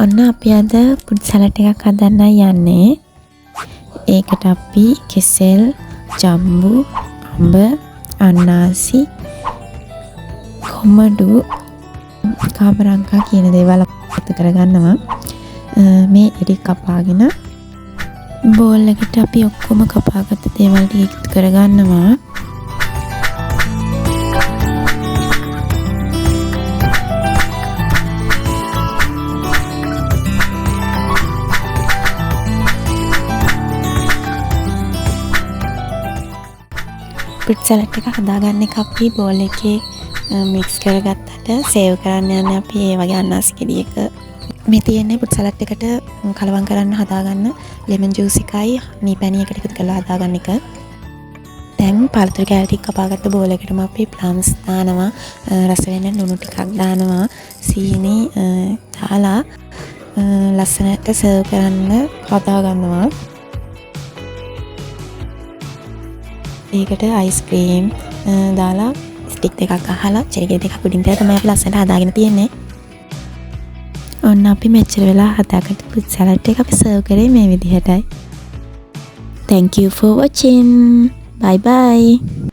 ඔන්න අපි අද පුඩ් සැලඩ් එකක් හදන්න යන්නේ. ඒකට අපි කෙසෙල්, ජම්බු, අඹ, අන්නාසි, කොමඩු, කාමරංකා කියන දේවල් එකතු කරගන්නවා. මේ ඉරි කපාගෙන බෝල් එකට අපි ඔක්කොම කපාගත්ත දේවල් ටික එකතු කරගන්නවා. පුඩ් සැලඩ් එක හදාගන්න එක අපි බෝල් එකේ මික්ස් කරගත්තට සේව් කරන්න යන්නේ අපි ඒ වගේ අන්නාසි ගෙඩියක. මේ තියෙන්නේ පුඩ් සැලඩ් එකට කලවම් කරන්න හදාගන්න ලෙමන් ජූස් එකයි හනි පැණි එකට එකතු කරලා හදාගන්න එක. දැන් පළතුරු කෑලි ටික කපාගත්ත බෝල් එකටම අපි ප්ලම්ස් දානවා, රස වෙන ලුණු ටිකක් දානවා, සීනි දාලා ලස්සනට සර්ව් කරන්න හදාගන්නවා. ඒකට අයිස්ක්‍රීම් දාලා ස්ටික් දෙකක් අහලා චෙරිගෙ දෙකක් උඩින් තියලා තමයි අපි ලස්සනට හදාගෙන තියෙන්නේ. ඔන්න අපි මෙච්චර වෙලා හදාගත්ත පුඩ් සැලඩ් එක අපි සර්ව් කරේ මේ විදිහටයි. Thank you for watching. Bye bye.